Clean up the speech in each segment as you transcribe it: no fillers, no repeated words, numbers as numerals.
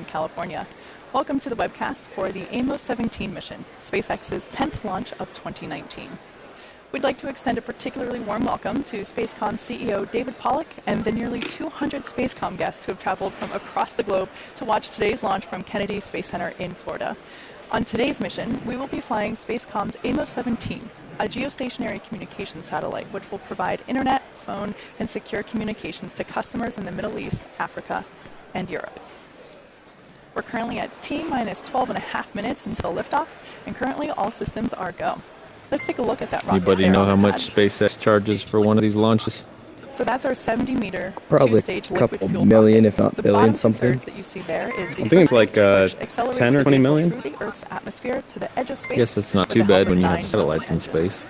California. Welcome to the webcast for the AMOS 17 mission, SpaceX's 10th launch of 2019. We'd like to extend a particularly warm welcome to Spacecom CEO David Pollock and the nearly 200 Spacecom guests who have traveled from across the globe to watch today's launch from Kennedy Space Center in Florida. On today's mission, we will be flying Spacecom's AMOS 17, a geostationary communications satellite which will provide internet, phone, and secure communications to customers in the Middle East, Africa, and Europe. We're currently at T-minus 12.5 minutes until liftoff, and currently all systems are go. Let's take a look at that rocket. Anybody know how much SpaceX charges for one of these launches? So that's our 70-meter two-stage liquid fuel million, rocket. if not The billion, bottom something. two-thirds that you see there is the I think it's like first accelerates 10 or the 20 vehicle million. through the Earth's atmosphere to the edge of space. Guess that's not with too the help bad of when you 9 have satellites in engines. space.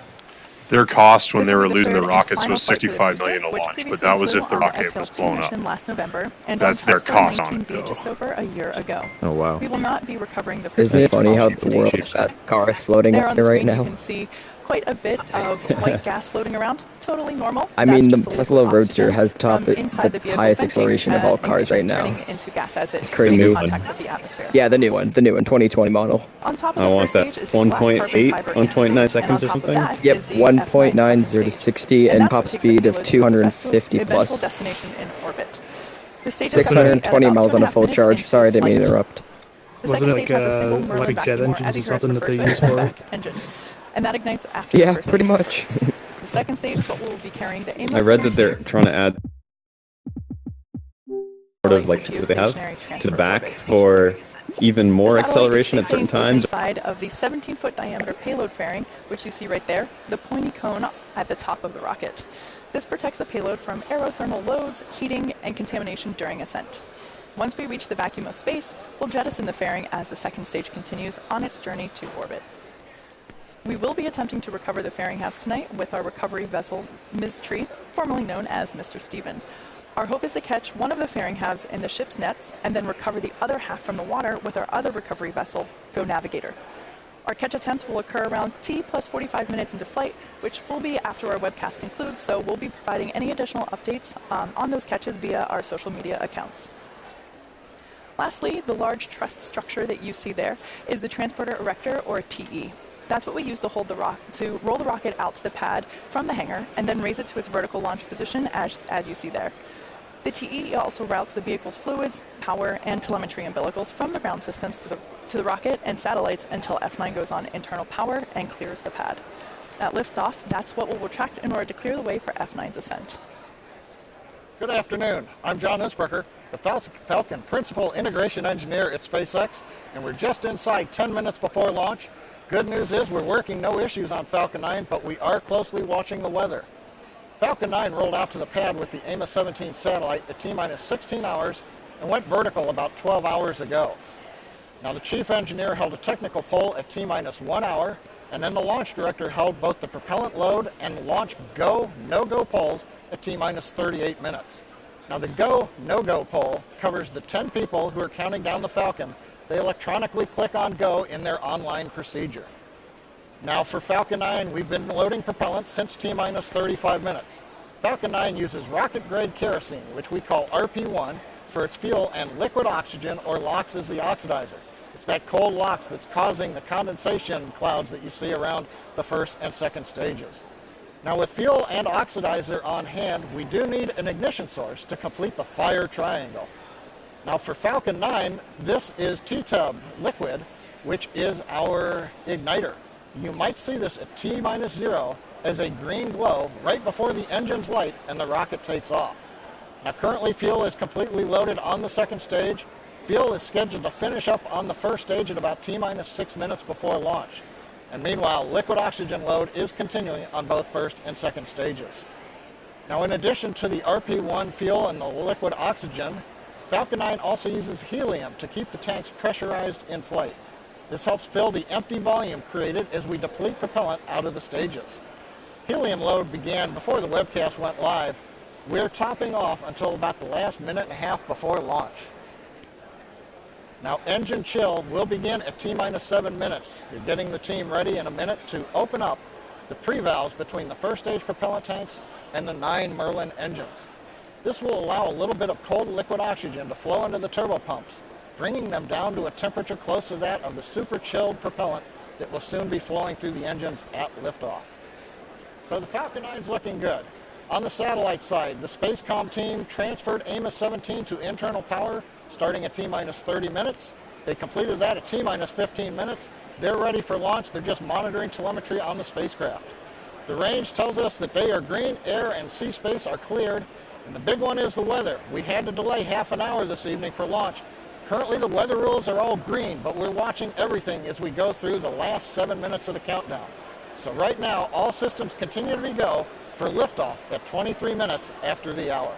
Their cost when they were This will be the losing the third and rockets final was flight for this 65 booster, million a which launch, but previously that was flew if the on the rocket was SL2 blown up. mission last November, and That's on their test cost 19 on it, flew though. just over a year ago. Oh wow. We will not be recovering the Isn't it footage funny how from the today's world's mission. got cars floating There up on the there right screen now? you can see quite a bit of white gas floating around. Totally normal. I That's mean, the just Tesla liquid Roadster oxygen has from the inside vehicle highest venting acceleration of all and cars right now. turning into gas as it It's crazy. comes in New contact one. with the atmosphere. Yeah, the new one, 2020 model. On top of I the want first that stage is the black 1.8, carbon fiber 1.9 interstate, seconds and or on top of something? that Yep, is the F9 1.90 second to stage. 60 And and that's top what takes speed the of payload to its 250 eventual plus. destination in orbit. The stage is set to be at 620 about miles on a 2.5 full minutes charge. into Sorry, I didn't mean to flight. interrupt. The Wasn't second it stage has a single like Merlin jet vacuum, or engines as or you heard us something that refer they to it, use for the it? back engine. And that ignites after the Yeah, first pretty stage. much. The second stage is what we'll be carrying the AMOS I read that 17 they're trying to add sort of like to what they have geostationary to the transfer back orbit. for even more The satellite is acceleration at safely certain enclosed times. inside of the 17-foot diameter payload fairing, which you see right there, the pointy cone at the top of the rocket. This protects the payload from aerothermal loads, heating, and contamination during ascent. Once we reach the vacuum of space, we'll jettison the fairing as the second stage continues on its journey to orbit. We will be attempting to recover the fairing halves tonight with our recovery vessel, Ms. Tree, formerly known as Mr. Steven. Our hope is to catch one of the fairing halves in the ship's nets and then recover the other half from the water with our other recovery vessel, Go Navigator. Our catch attempt will occur around T plus 45 minutes into flight, which will be after our webcast concludes, so we'll be providing any additional updates on those catches via our social media accounts. Lastly, the large truss structure that you see there is the transporter erector, or TE. That's what we use to hold to roll the rocket out to the pad from the hangar and then raise it to its vertical launch position as you see there. The TE also routes the vehicle's fluids, power, and telemetry umbilicals from the ground systems to the rocket and satellites until F9 goes on internal power and clears the pad. At liftoff, that's what we'll retract in order to clear the way for F9's ascent. Good afternoon. I'm John Isbrecher, the Falcon Principal Integration Engineer at SpaceX, and we're just inside 10 minutes before launch. Good news is we're working no issues on Falcon 9, but we are closely watching the weather. Falcon 9 rolled out to the pad with the AMOS 17 satellite at T-minus 16 hours and went vertical about 12 hours ago. Now the chief engineer held a technical poll at T-minus 1 hour, and then the launch director held both the propellant load and launch go, no-go polls at T-minus 38 minutes. Now the go, no-go poll covers the 10 people who are counting down the Falcon. They electronically click on go in their online procedure. Now for Falcon 9, we've been loading propellant since T-minus 35 minutes. Falcon 9 uses rocket-grade kerosene, which we call RP1, for its fuel, and liquid oxygen, or LOX, is the oxidizer. It's that cold LOX that's causing the condensation clouds that you see around the first and second stages. Now with fuel and oxidizer on hand, we do need an ignition source to complete the fire triangle. Now for Falcon 9, this is T-Tub liquid, which is our igniter. You might see this at T-minus 0 as a green glow right before the engines light and the rocket takes off. Now currently fuel is completely loaded on the second stage. Fuel is scheduled to finish up on the first stage at about T-minus 6 minutes before launch. And meanwhile, liquid oxygen load is continuing on both first and second stages. Now in addition to the RP1 fuel and the liquid oxygen, Falcon 9 also uses helium to keep the tanks pressurized in flight. This helps fill the empty volume created as we deplete propellant out of the stages. Helium load began before the webcast went live. We're topping off until about the last minute and a half before launch. Now engine chill will begin at T-minus 7 minutes. You're getting the team ready in a minute to open up the pre-valves between the first stage propellant tanks and the 9 Merlin engines. This will allow a little bit of cold liquid oxygen to flow into the turbo pumps, bringing them down to a temperature close to that of the super chilled propellant that will soon be flowing through the engines at liftoff. So the Falcon 9's looking good. On the satellite side, the Spacecom team transferred AMOS 17 to internal power starting at T-minus 30 minutes. They completed that at T-minus 15 minutes. They're ready for launch. They're just monitoring telemetry on the spacecraft. The range tells us that they are green, air and sea space are cleared. And the big one is the weather. We had to delay half an hour this evening for launch. Currently the weather rules are all green, but we're watching everything as we go through the last 7 minutes of the countdown. So right now, all systems continue to be go for liftoff at 23 minutes after the hour.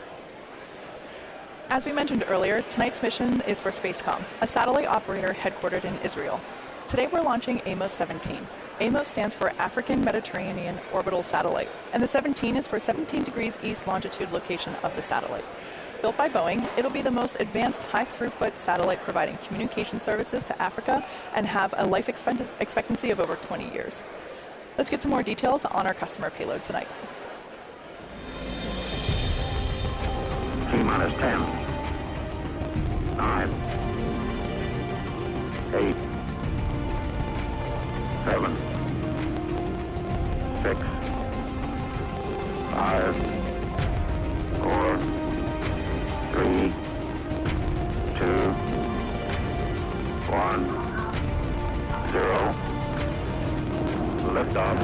As we mentioned earlier, tonight's mission is for Spacecom, a satellite operator headquartered in Israel. Today we're launching AMOS 17. AMOS stands for African Mediterranean Orbital Satellite, and the 17 is for 17 degrees east longitude location of the satellite. Built by Boeing, it'll be the most advanced high-throughput satellite providing communication services to Africa and have a life expectancy of over 20 years. Let's get some more details on our customer payload tonight. T-minus 10, 9, 8, 7, 6, 5, 4, 3, 2, 1, 0. Liftoff.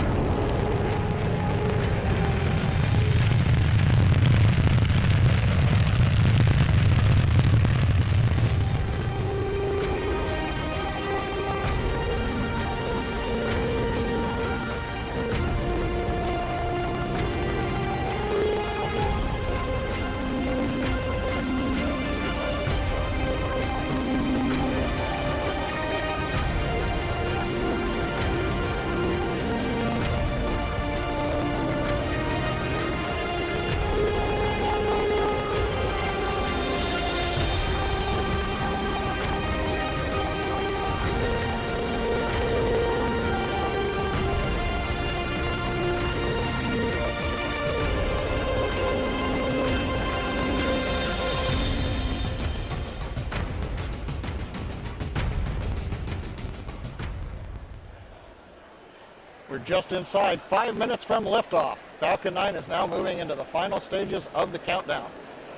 We're just inside 5 minutes from liftoff. Falcon 9 is now moving into the final stages of the countdown.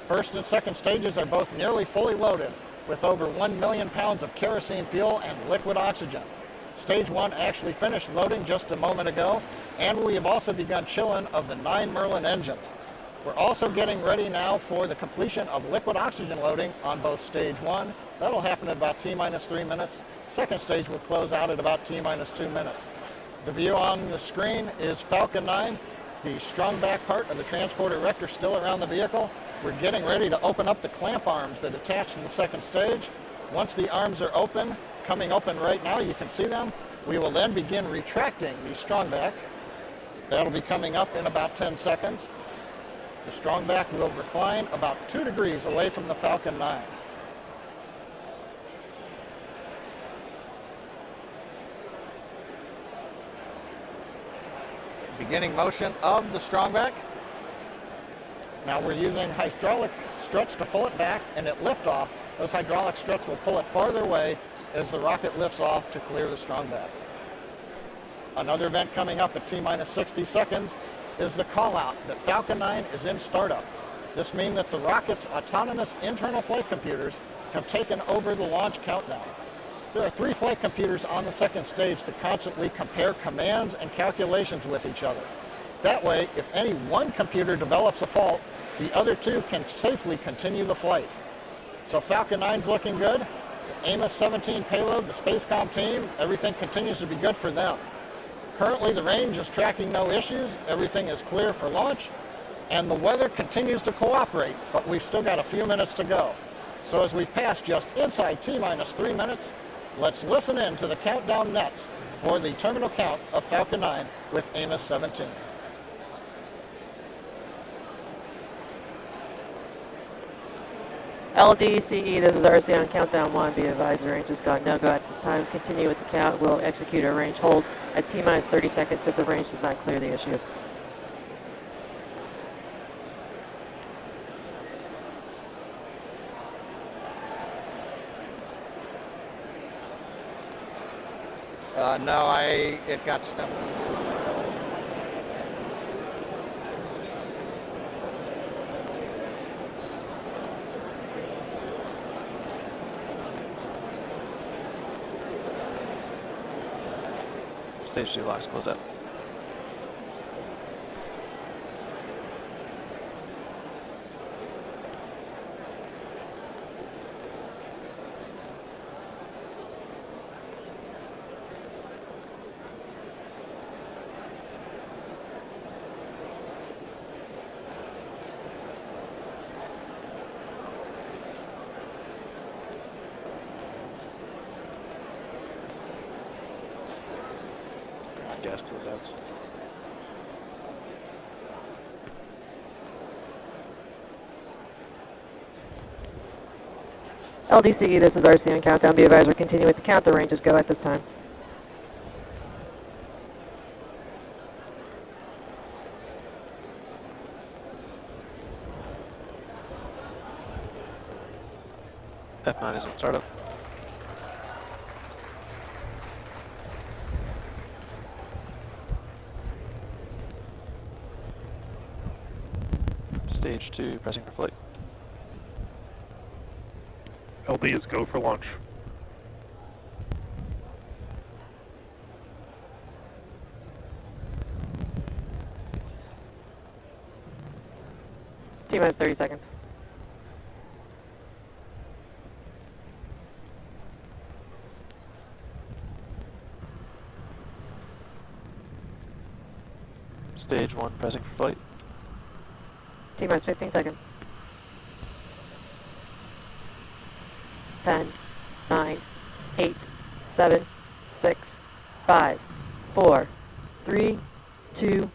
First and second stages are both nearly fully loaded with over 1 million pounds of kerosene fuel and liquid oxygen. Stage 1 actually finished loading just a moment ago, and we have also begun chilling of the 9 Merlin engines. We're also getting ready now for the completion of liquid oxygen loading on both stage 1. That'll happen at about T-minus 3 minutes. Second stage will close out at about T-minus 2 minutes. The view on the screen is Falcon 9, the strong back part of the transport erector still around the vehicle. We're getting ready to open up the clamp arms that attach to the second stage. Once the arms are open, coming open right now, you can see them, we will then begin retracting the strong back. That'll be coming up in about 10 seconds. The strong back will recline about 2 degrees away from the Falcon 9. Beginning motion of the strong back. Now we're using hydraulic struts to pull it back, and at liftoff, those hydraulic struts will pull it farther away as the rocket lifts off to clear the strong back. Another event coming up at T-minus 60 seconds is the call out that Falcon 9 is in startup. This means that the rocket's autonomous internal flight computers have taken over the launch countdown. There are 3 flight computers on the second stage that constantly compare commands and calculations with each other. That way, if any one computer develops a fault, the other 2 can safely continue the flight. So Falcon 9's looking good. The AMOS 17 payload, the Spacecom team, everything continues to be good for them. Currently, the range is tracking no issues. Everything is clear for launch, and the weather continues to cooperate, but we've still got a few minutes to go. So as we've passed just inside T-minus 3 minutes, let's listen in to the countdown nets for the terminal count of Falcon 9 with AMOS 17. LDCE, this is RC on countdown 1. Be advised the range has gone no-go at this time. Continue with the count. We'll execute our range hold at T-minus 30 seconds if the range does not clear the issue. No, it got stuck. Stage 2 locks, close up. Gas closeouts. LDCE, this is RC on countdown. Be advised, we're continuing with the count. The range is go at this time. F9 is in startup. Stage 2 pressing for flight. LD is go for launch. T-minus 30 seconds. Stage 1 pressing for flight. T-minus 15 seconds. 10, 9, 8, 7, 6, 5, 4, 3, 2,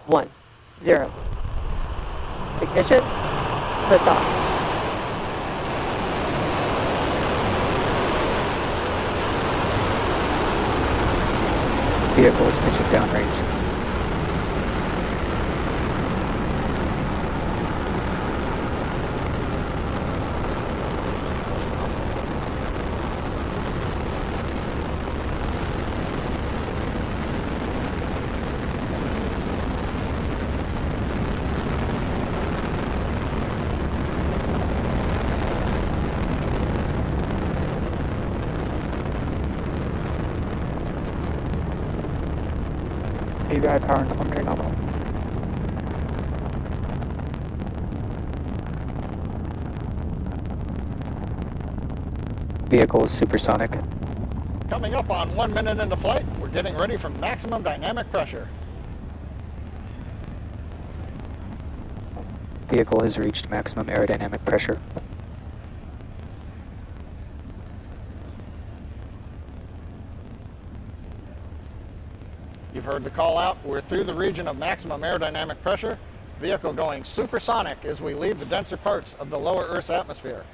1, 0. Ignition, liftoff. Vehicle is pitching downrange. ABI power and telemetry nominal. Vehicle is supersonic. Coming up on 1 minute into flight, we're getting ready for maximum dynamic pressure. Vehicle has reached maximum aerodynamic pressure. You've heard the call out. We're through the region of maximum aerodynamic pressure. Vehicle going supersonic as we leave the denser parts of the lower Earth's atmosphere.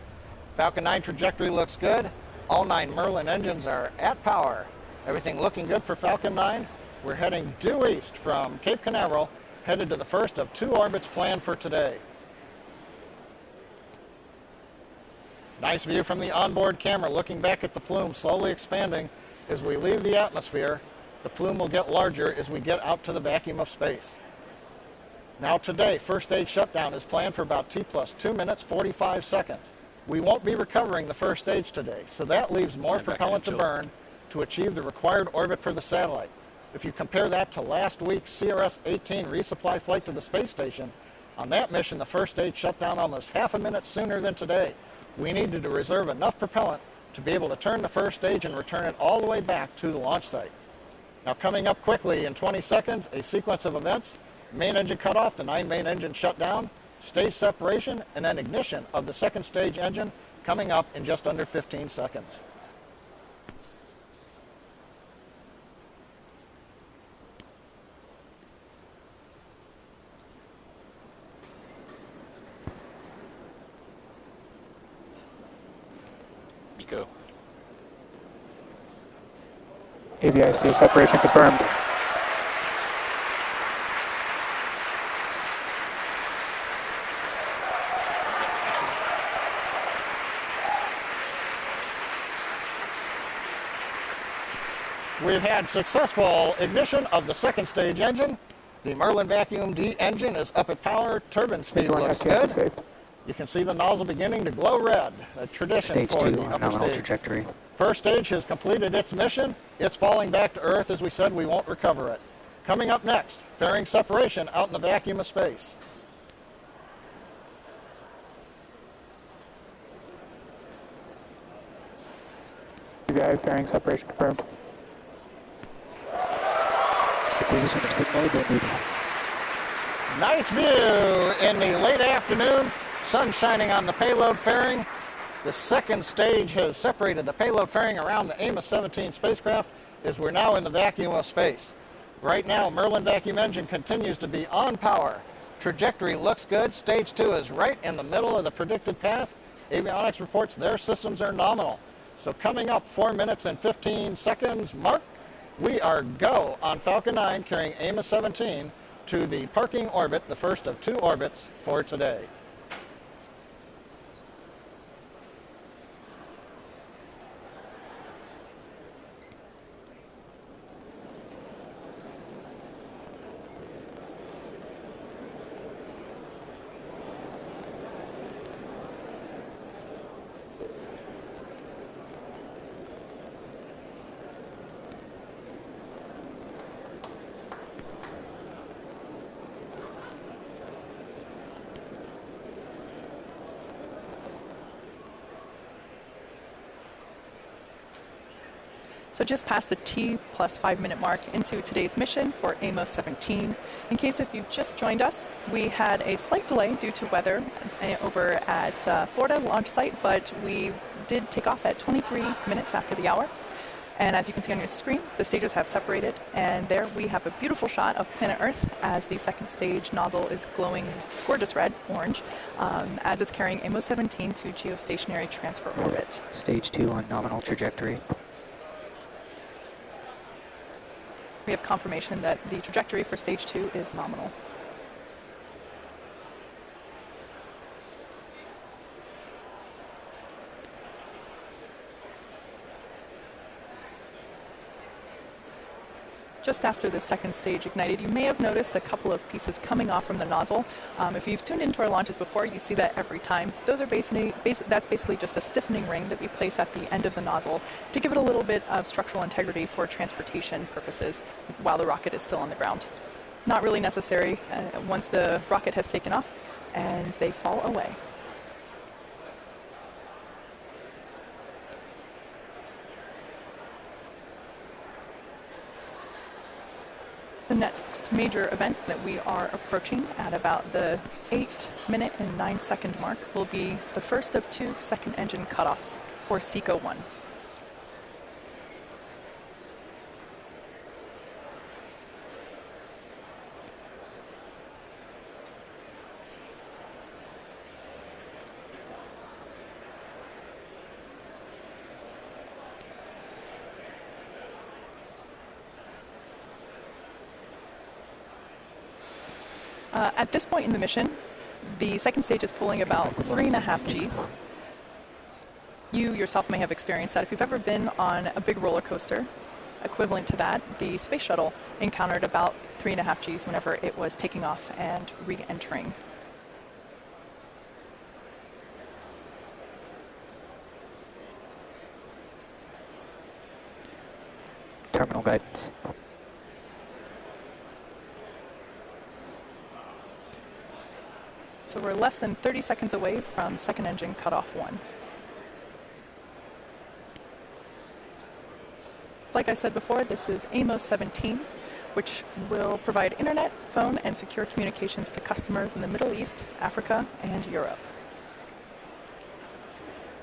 Falcon 9 trajectory looks good. All 9 Merlin engines are at power. Everything looking good for Falcon 9. We're heading due east from Cape Canaveral, headed to the first of 2 orbits planned for today. Nice view from the onboard camera, looking back at the plume slowly expanding as we leave the atmosphere. The plume will get larger as we get out to the vacuum of space. Now today, first stage shutdown is planned for about T plus 2 minutes, 45 seconds. We won't be recovering the first stage today, so that leaves more propellant to burn to achieve the required orbit for the satellite. If you compare that to last week's CRS-18 resupply flight to the space station, on that mission the first stage shut down almost half a minute sooner than today. We needed to reserve enough propellant to be able to turn the first stage and return it all the way back to the launch site. Now coming up quickly in 20 seconds, a sequence of events: main engine cutoff, the 9 main engines shut down, stage separation, and then ignition of the second stage engine coming up in just under 15 seconds. Go. ABI stage separation confirmed. We've had successful ignition of the second stage engine. The Merlin Vacuum D engine is up at power. Turbine speed Stage 1 looks STS is good. safe. You can see the nozzle beginning to glow red, a tradition Stage for 2 the on upper nominal stage. trajectory. First stage has completed its mission. It's falling back to Earth. As we said, we won't recover it. Coming up next, fairing separation out in the vacuum of space. AVI fairing separation confirmed. Acquisition of signal identity. Nice view in the late afternoon. Sun shining on the payload fairing. The second stage has separated the payload fairing around the AMOS 17 spacecraft as we're now in the vacuum of space. Right now, Merlin vacuum engine continues to be on power. Trajectory looks good. Stage 2 is right in the middle of the predicted path. Avionics reports their systems are nominal. So coming up 4 minutes and 15 seconds, Mark, we are go on Falcon 9 carrying AMOS 17 to the parking orbit, the first of 2 orbits for today. So just past the T plus 5 minute mark into today's mission for AMOS 17. In case if you've just joined us, we had a slight delay due to weather over at Florida launch site, but we did take off at 23 minutes after the hour. And as you can see on your screen, the stages have separated, and there we have a beautiful shot of planet Earth as the second stage nozzle is glowing gorgeous red, orange, as it's carrying AMOS 17 to geostationary transfer orbit. Stage 2 on nominal trajectory. We have confirmation that the trajectory for stage 2 is nominal. Just after the second stage ignited, you may have noticed a couple of pieces coming off from the nozzle. If you've tuned into our launches before, you see that every time. Those are that's basically just a stiffening ring that we place at the end of the nozzle to give it a little bit of structural integrity for transportation purposes while the rocket is still on the ground. Not really necessary once the rocket has taken off and they fall away. The next major event that we are approaching at about the 8 minute and 9 second mark will be the first of 2 second engine cutoffs, or SECO 1. At this point in the mission, the second stage is pulling about 3.5 Gs. You yourself may have experienced that. If you've ever been on a big roller coaster, equivalent to that, the space shuttle encountered about 3.5 Gs whenever it was taking off and re-entering. Terminal guidance. So we're less than 30 seconds away from second engine cutoff 1. Like I said before, this is AMOS 17, which will provide internet, phone, and secure communications to customers in the Middle East, Africa, and Europe.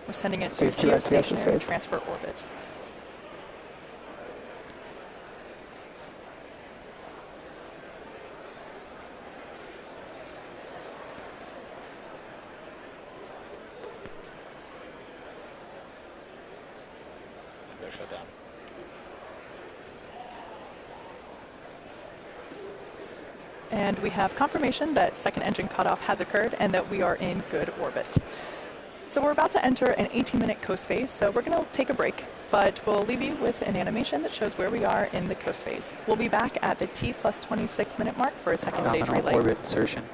We're sending it to Stage 2 STS is geostationary safe. transfer orbit. And we have confirmation that second engine cutoff has occurred and that we are in good orbit. So we're about to enter an 18-minute coast phase, so we're going to take a break, but we'll leave you with an animation that shows where we are in the coast phase. We'll be back at the T plus 26 minute mark for a second stage Nominal relay. orbit insertion.